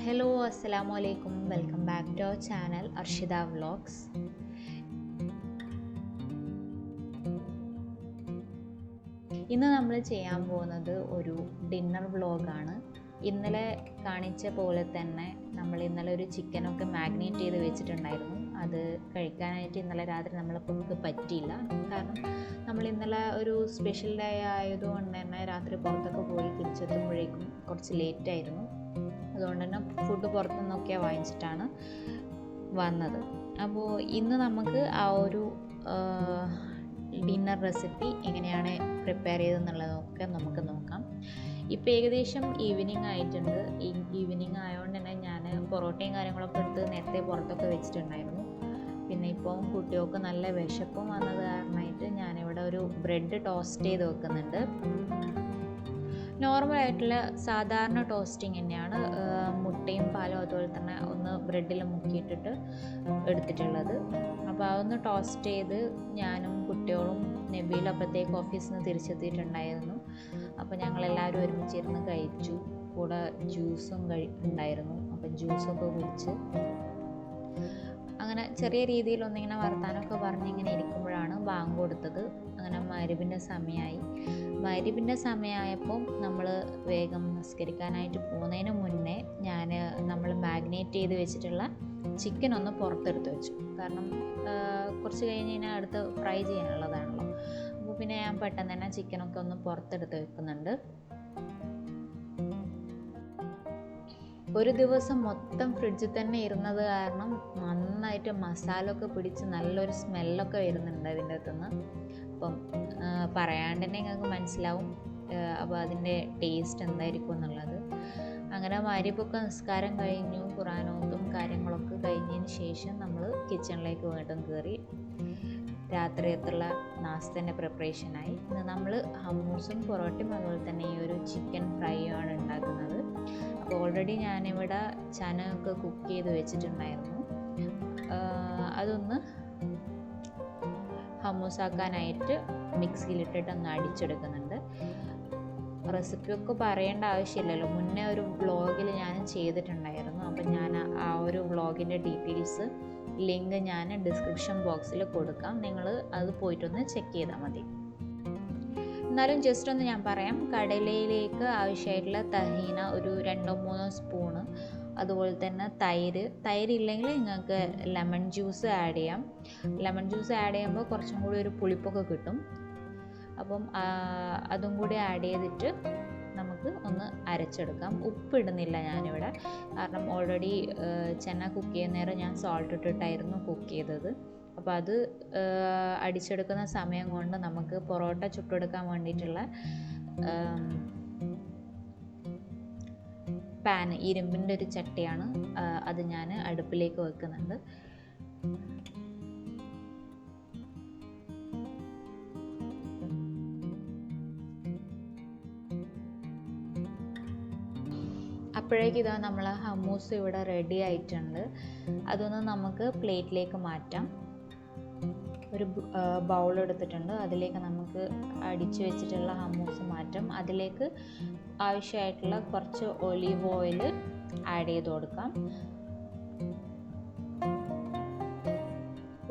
Hello, assalamu alaikum. Welcome back to our channel Arshida Vlogs. ഇന്ന് നമ്മൾ ചെയ്യാൻ പോകുന്നത് ഒരു ഡിന്നർ വ്ലോഗാണ്. ഇന്നലെ കാണിച്ച പോലെ തന്നെ നമ്മൾ ഇന്നലെ ഒരു ചിക്കനൊക്കെ മാഗ്നേറ്റ് ചെയ്ത് വെച്ചിട്ടുണ്ടായിരുന്നു. അത് കഴിക്കാനായിട്ട് ഇന്നലെ രാത്രി നമുക്ക് പറ്റിയില്ല. കാരണം നമ്മൾ ഇന്നലെ ഒരു സ്പെഷ്യൽ ഡേ ആയതുകൊണ്ട് തന്നെ രാത്രി പുറത്തൊക്കെ പോയി തിരിച്ചെത്തുമ്പോഴേക്കും കുറച്ച് ലേറ്റായിരുന്നു. അതുകൊണ്ട് തന്നെ ഫുഡ് പുറത്തുനിന്നൊക്കെ വാങ്ങിച്ചിട്ടാണ് വന്നത്. അപ്പോൾ ഇന്ന് നമുക്ക് ആ ഒരു ഡിന്നർ റെസിപ്പി എങ്ങനെയാണ് പ്രിപ്പയർ ചെയ്തതെന്നുള്ളതൊക്കെ നമുക്ക് നോക്കാം. ഇപ്പോൾ ഏകദേശം ഈവനിങ് ആയിട്ടുണ്ട്. ഈവനിങ് ആയതുകൊണ്ട് തന്നെ ഞാൻ പൊറോട്ടയും കാര്യങ്ങളൊക്കെ എടുത്ത് നേരത്തെ പുറത്തൊക്കെ വെച്ചിട്ടുണ്ടായിരുന്നു. പിന്നെ ഇപ്പോൾ കുട്ടികൾക്ക് നല്ല വിശപ്പും വന്നത് കാരണമായിട്ട് ഞാനിവിടെ ഒരു ബ്രെഡ് ടോസ്റ്റ് ചെയ്ത് വെക്കുന്നുണ്ട്. നോർമലായിട്ടുള്ള സാധാരണ ടോസ്റ്റിങ് തന്നെയാണ്. മുട്ടയും പാലും അതുപോലെ തന്നെ ഒന്ന് ബ്രെഡിൽ മുക്കിയിട്ടിട്ട് എടുത്തിട്ടുള്ളത്. അപ്പോൾ അതൊന്ന് ടോസ്റ്റ് ചെയ്ത് ഞാനും കുട്ടികളും നബീൽ അപ്പോഴത്തേക്ക് ഓഫീസിൽ നിന്ന് തിരിച്ചെത്തിയിട്ടുണ്ടായിരുന്നു. അപ്പോൾ ഞങ്ങളെല്ലാവരും ഒരുമിച്ചിരുന്ന് കഴിച്ചു. കൂടെ ജ്യൂസും ഉണ്ടായിരുന്നു. അപ്പം ജ്യൂസൊക്കെ കുടിച്ച് അങ്ങനെ ചെറിയ രീതിയിലൊന്നിങ്ങനെ വർത്താനമൊക്കെ പറഞ്ഞിങ്ങനെ ഇരിക്കുമ്പോഴാണ് ബാങ്ക് കൊടുത്തത്. അങ്ങനെ മഗ്‌രിബിൻ്റെ സമയമായി. മഗ്‌രിബിൻ്റെ സമയമായപ്പോൾ നമ്മൾ വേഗം നിസ്കരിക്കാനായിട്ട് പോകുന്നതിന് മുന്നേ നമ്മൾ മാഗ്നേറ്റ് ചെയ്ത് വെച്ചിട്ടുള്ള ചിക്കൻ ഒന്ന് പുറത്തെടുത്ത് വെച്ചു. കാരണം കുറച്ച് കഴിഞ്ഞ് കഴിഞ്ഞാൽ അടുത്ത് ഫ്രൈ ചെയ്യാനുള്ളതാണല്ലോ. അപ്പോൾ പിന്നെ ഞാൻ പെട്ടെന്ന് തന്നെ ചിക്കനൊക്കെ ഒന്ന് പുറത്തെടുത്ത് വെക്കുന്നുണ്ട്. ഒരു ദിവസം മൊത്തം ഫ്രിഡ്ജിൽ തന്നെ ഇരുന്നത് കാരണം നന്നായിട്ട് മസാല ഒക്കെ പിടിച്ച് നല്ലൊരു സ്മെല്ലൊക്കെ വരുന്നുണ്ട് അതിൻ്റെ അകത്തുനിന്ന്. അപ്പം പറയാണ്ട് തന്നെ നിങ്ങൾക്ക് മനസ്സിലാവും അപ്പോൾ അതിൻ്റെ ടേസ്റ്റ് എന്തായിരിക്കും എന്നുള്ളത്. അങ്ങനെ മഗ്‌രിബൊക്കെ നിസ്കാരം കഴിഞ്ഞു, ഖുർആനോത്തും കാര്യങ്ങളൊക്കെ കഴിഞ്ഞതിന് ശേഷം നമ്മൾ കിച്ചണിലേക്ക് വീണ്ടും കയറി രാത്രിയത്തുള്ള നാസ്തേൻ്റെ പ്രിപ്പറേഷനായി. ഇന്ന് നമ്മൾ ഹമ്മൂസും പൊറോട്ടയും അതുപോലെ തന്നെ ഈ ഒരു ചിക്കൻ ഫ്രൈയുമാണ് ഉണ്ടാക്കുന്നത്. അപ്പോൾ ഓൾറെഡി ഞാനിവിടെ ചനയൊക്കെ കുക്ക് ചെയ്ത് വെച്ചിട്ടുണ്ടായിരുന്നു. അതൊന്ന് ഹമ്മൂസാക്കാനായിട്ട് മിക്സിയിലിട്ടിട്ട് ഒന്ന് അടിച്ചെടുക്കുന്നുണ്ട്. റെസിപ്പിയൊക്കെ പറയേണ്ട ആവശ്യമില്ലല്ലോ, മുന്നേ ഒരു വ്ളോഗിൽ ഞാൻ ചെയ്തിട്ടുണ്ടായിരുന്നു. അപ്പം ഞാൻ ആ ഒരു വ്ളോഗിൻ്റെ ഡീറ്റെയിൽസ് ലിങ്ക് ഞാൻ ഡിസ്ക്രിപ്ഷൻ ബോക്സിൽ കൊടുക്കാം. നിങ്ങൾ അത് പോയിട്ടൊന്ന് ചെക്ക് ചെയ്താൽ മതി. എന്നാലും ജസ്റ്റ് ഒന്ന് ഞാൻ പറയാം. കടലയിലേക്ക് ആവശ്യമായിട്ടുള്ള തഹീന ഒരു 2-3 സ്പൂണ്, അതുപോലെ തന്നെ തൈര് ഇല്ലെങ്കിൽ നിങ്ങൾക്ക് ലെമൺ ജ്യൂസ് ആഡ് ചെയ്യാം. ലെമൺ ജ്യൂസ് ആഡ് ചെയ്യുമ്പോൾ കുറച്ചും കൂടി ഒരു പുളിപ്പൊക്കെ കിട്ടും. അപ്പം അതും കൂടി ആഡ് ചെയ്തിട്ട് നമുക്ക് ഒന്ന് അരച്ചെടുക്കാം. ഉപ്പിടുന്നില്ല ഞാനിവിടെ, കാരണം ഓൾറെഡി ചെന കുക്ക് ചെയ്യുന്ന നേരം ഞാൻ സോൾട്ട് ഇട്ടിട്ടായിരുന്നു കുക്ക് ചെയ്തത്. അപ്പോൾ അത് അടിച്ചെടുക്കുന്ന സമയം കൊണ്ട് നമുക്ക് പൊറോട്ട ചുട്ടെടുക്കാൻ വേണ്ടിയിട്ടുള്ള പാൻ, ഇരുമ്പിൻ്റെ ഒരു ചട്ടിയാണ്, അത് ഞാൻ അടുപ്പിലേക്ക് വെക്കുന്നുണ്ട്. അപ്പോഴേക്കും ഇതാ നമ്മൾ ഹമ്മൂസ് ഇവിടെ റെഡി ആയിട്ടുണ്ട്. അതൊന്ന് നമുക്ക് പ്ലേറ്റിലേക്ക് മാറ്റാം. ഒരു ബൗൾ എടുത്തിട്ടുണ്ട്, അതിലേക്ക് നമുക്ക് അടിച്ചു വെച്ചിട്ടുള്ള ഹമ്മൂസ് മാറ്റാം. അതിലേക്ക് ആവശ്യമായിട്ടുള്ള കുറച്ച് ഒലീവ് ഓയിൽ ആഡ് ചെയ്ത് കൊടുക്കാം.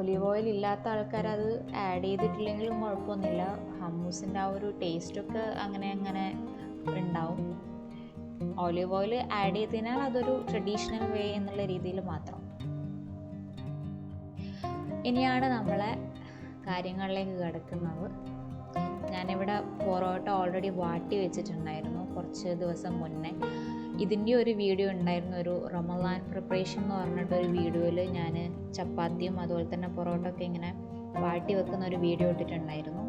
ഒലീവ് ഓയിൽ ഇല്ലാത്ത ആൾക്കാർ അത് ആഡ് ചെയ്തിട്ടില്ലെങ്കിലും കുഴപ്പമൊന്നുമില്ല. ഹമ്മൂസിൻ്റെ ആ ഒരു ടേസ്റ്റൊക്കെ അങ്ങനെ ഉണ്ടാവും. ഒലീവ് ഓയിൽ ആഡ് ചെയ്തതിനാൽ അതൊരു ട്രഡീഷണൽ വേ എന്നുള്ള രീതിയിൽ മാത്രം. ഇനിയാണ് നമ്മളെ കാര്യങ്ങളിലേക്ക് കിടക്കുന്നത്. ഞാനിവിടെ പൊറോട്ട ഓൾറെഡി വാട്ടി വെച്ചിട്ടുണ്ടായിരുന്നു കുറച്ച് ദിവസം മുന്നേ. ഇതിൻ്റെ ഒരു വീഡിയോ ഉണ്ടായിരുന്നു, ഒരു റമളാൻ പ്രിപ്പറേഷൻ എന്ന് പറഞ്ഞിട്ടൊരു വീഡിയോയിൽ ഞാൻ ചപ്പാത്തിയും അതുപോലെ തന്നെ പൊറോട്ട ഒക്കെ ഇങ്ങനെ വാട്ടി വെക്കുന്ന ഒരു വീഡിയോ ഇട്ടിട്ടുണ്ടായിരുന്നു.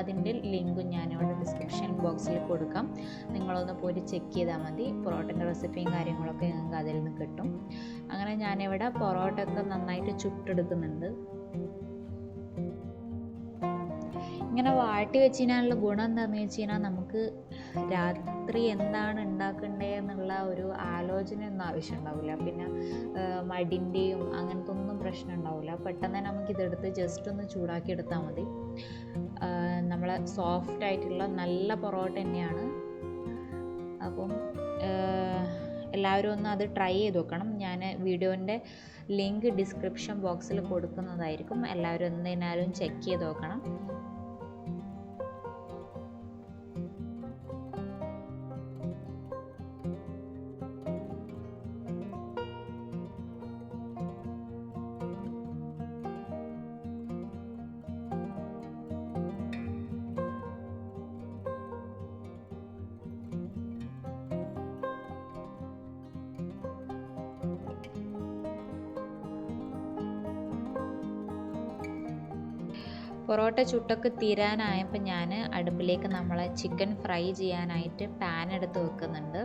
അതിൻ്റെ ലിങ്കും ഞാനിവിടെ ഡിസ്ക്രിപ്ഷൻ ബോക്സിൽ കൊടുക്കാം. നിങ്ങളൊന്ന് പോയി ചെക്ക് ചെയ്താൽ മതി. പൊറോട്ടൻ്റെ റെസിപ്പിയും കാര്യങ്ങളൊക്കെ നിങ്ങൾക്ക് അതിൽ നിന്ന് കിട്ടും. അങ്ങനെ ഞാനിവിടെ പൊറോട്ട ഒക്കെ നന്നായിട്ട് ചുട്ടെടുക്കുന്നുണ്ട്. ഇങ്ങനെ വാട്ടി വെച്ച് കഴിഞ്ഞാലുള്ള ഗുണം എന്താണെന്ന് വെച്ച് കഴിഞ്ഞാൽ നമുക്ക് രാത്രി എന്താണ് ഉണ്ടാക്കേണ്ടത് എന്നുള്ള ഒരു ആലോചനയൊന്നും ആവശ്യമുണ്ടാവില്ല. പിന്നെ മടിൻ്റെയും അങ്ങനത്തെ ഒന്നും പ്രശ്നം ഉണ്ടാവില്ല. പെട്ടെന്ന് തന്നെ നമുക്കിതെടുത്ത് ജസ്റ്റ് ഒന്ന് ചൂടാക്കി എടുത്താൽ മതി. നമ്മളെ സോഫ്റ്റ് ആയിട്ടുള്ള നല്ല പൊറോട്ട തന്നെയാണ്. അപ്പം എല്ലാവരും ഒന്ന് അത് ട്രൈ ചെയ്ത് നോക്കണം. ഞാൻ വീഡിയോൻ്റെ ലിങ്ക് ഡിസ്ക്രിപ്ഷൻ ബോക്സിൽ കൊടുക്കുന്നതായിരിക്കും. എല്ലാവരും എന്തിനാലും ചെക്ക് ചെയ്ത് നോക്കണം. പൊറോട്ട ചുട്ടൊക്കെ തീരാനായപ്പോൾ ഞാൻ അടുപ്പിലേക്ക് നമ്മളെ ചിക്കൻ ഫ്രൈ ചെയ്യാനായിട്ട് പാൻ എടുത്ത് വെക്കുന്നുണ്ട്.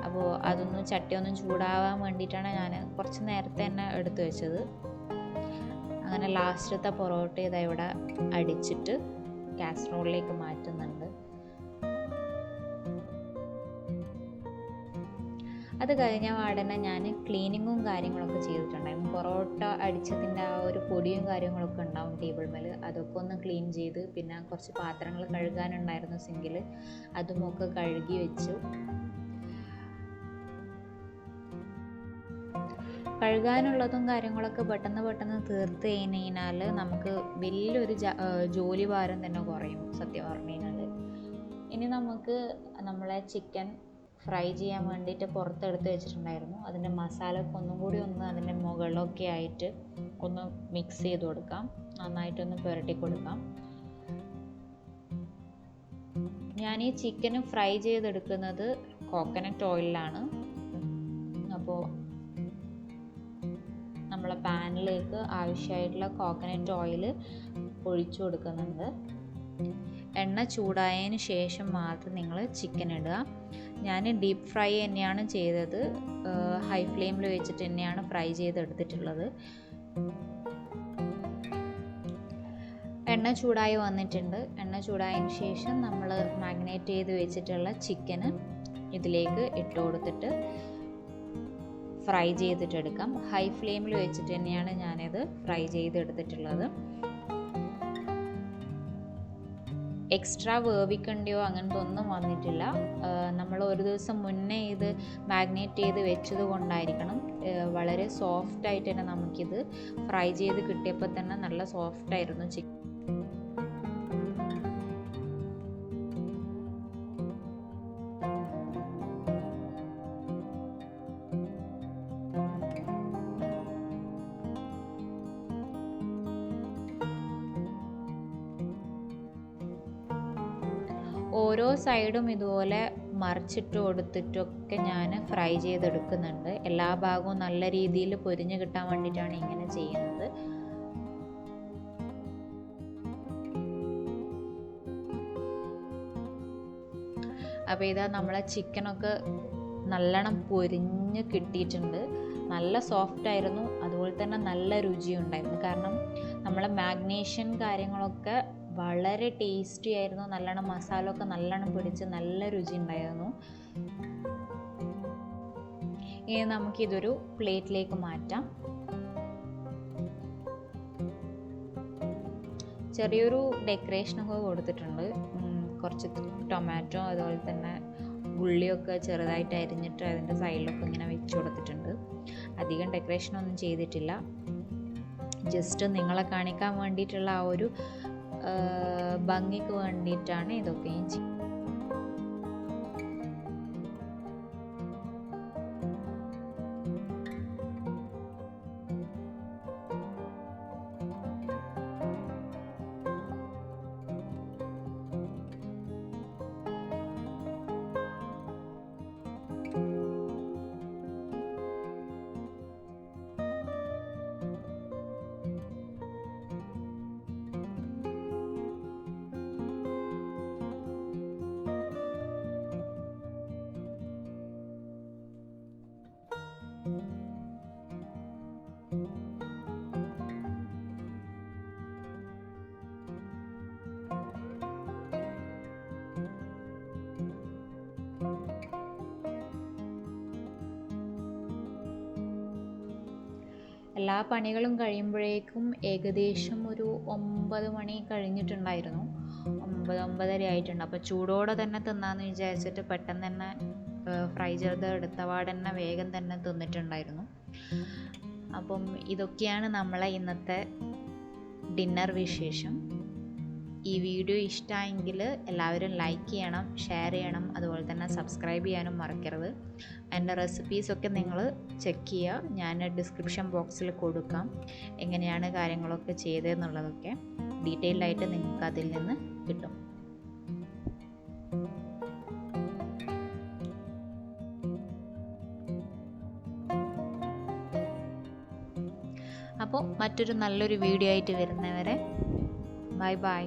അപ്പോൾ അതൊന്നും ചട്ടിയൊന്നും ചൂടാവാൻ വേണ്ടിയിട്ടാണ് ഞാൻ കുറച്ച് നേരത്തെ തന്നെ എടുത്ത് വെച്ചത്. അങ്ങനെ ലാസ്റ്റത്തെ പൊറോട്ട ഇതാ ഇവിടെ അടിച്ചിട്ട് കാസറോളിലേക്ക് മാറ്റുന്നുണ്ട്. അത് കഴിഞ്ഞ പാടന്നെ ഞാൻ ക്ലീനിങ്ങും കാര്യങ്ങളൊക്കെ ചെയ്തിട്ടുണ്ടായിരുന്നു. പൊറോട്ട അടിച്ചതിൻ്റെ ആ ഒരു പൊടിയും കാര്യങ്ങളൊക്കെ ഉണ്ടാവും ടേബിൾ മേൽ, അതൊക്കെ ഒന്ന് ക്ലീൻ ചെയ്ത്, പിന്നെ കുറച്ച് പാത്രങ്ങൾ കഴുകാനുണ്ടായിരുന്നു സിങ്കിൽ, അതുമൊക്കെ കഴുകി വെച്ചു. കഴുകാനുള്ളതും കാര്യങ്ങളൊക്കെ പെട്ടെന്ന് തീർത്ത് കഴിഞ്ഞാൽ നമുക്ക് വലിയൊരു ജോലി ഭാരം തന്നെ കുറയും സത്യം പറഞ്ഞു കഴിഞ്ഞാൽ. ഇനി നമുക്ക് നമ്മളെ ചിക്കൻ ഫ്രൈ ചെയ്യാൻ വേണ്ടിയിട്ട് പുറത്തെടുത്ത് വെച്ചിട്ടുണ്ടായിരുന്നു. അതിൻ്റെ മസാലയൊക്കെ ഒന്നും കൂടി ഒന്ന് അതിൻ്റെ മുകളിലൊക്കെ ആയിട്ട് ഒന്ന് മിക്സ് ചെയ്ത് കൊടുക്കാം, നന്നായിട്ടൊന്ന് പുരട്ടി കൊടുക്കാം. ഞാൻ ഈ ചിക്കന് ഫ്രൈ ചെയ്തെടുക്കുന്നത് കോക്കനട്ട് ഓയിലാണ്. അപ്പോൾ നമ്മളെ പാനിലേക്ക് ആവശ്യമായിട്ടുള്ള കോക്കനട്ട് ഓയിൽ ഒഴിച്ചു കൊടുക്കുന്നുണ്ട്. എണ്ണ ചൂടായതിന് ശേഷം മാത്രം നിങ്ങൾ ചിക്കൻ ഇടുക. ഞാൻ ഡീപ്പ് ഫ്രൈ തന്നെയാണ് ചെയ്തത്, ഹൈ ഫ്ലെയിമിൽ വെച്ചിട്ട് തന്നെയാണ് ഫ്രൈ ചെയ്തെടുത്തിട്ടുള്ളത്. എണ്ണ ചൂടായി വന്നിട്ടുണ്ട്. എണ്ണ ചൂടായതിന് ശേഷം നമ്മൾ മാഗ്നേറ്റ് ചെയ്ത് വെച്ചിട്ടുള്ള ചിക്കന് ഇതിലേക്ക് ഇട്ട് കൊടുത്തിട്ട് ഫ്രൈ ചെയ്തിട്ടെടുക്കാം. ഹൈ ഫ്ലെയിമിൽ വെച്ചിട്ട് തന്നെയാണ് ഞാനിത് ഫ്രൈ ചെയ്തെടുത്തിട്ടുള്ളത്. എക്സ്ട്രാ വേവിക്കണ്ടിയോ അങ്ങനത്തെ ഒന്നും വന്നിട്ടില്ല. നമ്മൾ ഒരു ദിവസം മുന്നേ ഇത് മാഗ്നേറ്റ് ചെയ്ത് വെച്ചത് കൊണ്ടായിരിക്കണം വളരെ സോഫ്റ്റായിട്ട് തന്നെ നമുക്കിത് ഫ്രൈ ചെയ്ത് കിട്ടിയപ്പോൾ തന്നെ നല്ല സോഫ്റ്റായിരുന്നു ചിക്കൻ. ഓരോ സൈഡും ഇതുപോലെ മറിച്ചിട്ട് കൊടുത്തിട്ടൊക്കെ ഞാൻ ഫ്രൈ ചെയ്തെടുക്കുന്നുണ്ട്. എല്ലാ ഭാഗവും നല്ല രീതിയിൽ പൊരിഞ്ഞ് കിട്ടാൻ വേണ്ടിയിട്ടാണ് ഇങ്ങനെ ചെയ്യുന്നത്. അപ്പോൾ ഇതാ നമ്മളെ ചിക്കനൊക്കെ നല്ലോണം പൊരിഞ്ഞ് കിട്ടിയിട്ടുണ്ട്. നല്ല സോഫ്റ്റ് ആയിരുന്നു, അതുപോലെ തന്നെ നല്ല രുചിയുണ്ടായിരുന്നു. കാരണം നമ്മളെ മാഗ്നേഷൻ കാര്യങ്ങളൊക്കെ വളരെ ടേസ്റ്റി ആയിരുന്നു. നല്ലോണം മസാലയൊക്കെ നല്ലോണം പിടിച്ച് നല്ല രുചി ഉണ്ടായിരുന്നു. ഇനി നമുക്കിതൊരു പ്ലേറ്റിലേക്ക് മാറ്റാം. ചെറിയൊരു ഡെക്കറേഷനൊക്കെ കൊടുത്തിട്ടുണ്ട്. കുറച്ച് ടൊമാറ്റോ അതുപോലെ തന്നെ ഉള്ളിയൊക്കെ ചെറുതായിട്ട് അരിഞ്ഞിട്ട് അതിൻ്റെ സൈഡിലൊക്കെ ഇങ്ങനെ വെച്ച് കൊടുത്തിട്ടുണ്ട്. അധികം ഡെക്കറേഷനൊന്നും ചെയ്തിട്ടില്ല, ജസ്റ്റ് നിങ്ങളെ കാണിക്കാൻ വേണ്ടിയിട്ടുള്ള ആ ഒരു ഭംഗിക്ക് വേണ്ടിയിട്ടാണ് ഇതൊക്കെയും ചെയ്യുന്നത്. എല്ലാ പണികളും കഴിയുമ്പോഴേക്കും ഏകദേശം ഒരു 9 മണി കഴിഞ്ഞിട്ടുണ്ടായിരുന്നു. 9-9:30 ആയിട്ടുണ്ട്. അപ്പോൾ ചൂടോടെ തന്നെ തിന്നാമെന്ന് വിചാരിച്ചിട്ട് പെട്ടെന്ന് തന്നെ ഫ്രൈ ചെയ്ത് എടുത്തപാട് തന്നെ വേഗം തന്നെ തിന്നിട്ടുണ്ടായിരുന്നു. അപ്പം ഇതൊക്കെയാണ് നമ്മളെ ഇന്നത്തെ ഡിന്നർ വിശേഷം. ഈ വീഡിയോ ഇഷ്ടമായെങ്കിൽ എല്ലാവരും ലൈക്ക് ചെയ്യണം, ഷെയർ ചെയ്യണം, അതുപോലെ തന്നെ സബ്സ്ക്രൈബ് ചെയ്യാനും മറക്കരുത്. എൻ്റെ റെസിപ്പീസൊക്കെ നിങ്ങൾ ചെക്ക് ചെയ്യുക, ഞാൻ ഡിസ്ക്രിപ്ഷൻ ബോക്സിൽ കൊടുക്കാം എങ്ങനെയാണ് കാര്യങ്ങളൊക്കെ ചെയ്തതെന്നുള്ളതൊക്കെ ഡീറ്റെയിൽഡ് ആയിട്ട് നിങ്ങൾക്ക് അതിൽ നിന്ന് കിട്ടും. അപ്പോൾ മറ്റൊരു നല്ലൊരു വീഡിയോ ആയിട്ട് വരുന്നവരെ ബൈ ബൈ.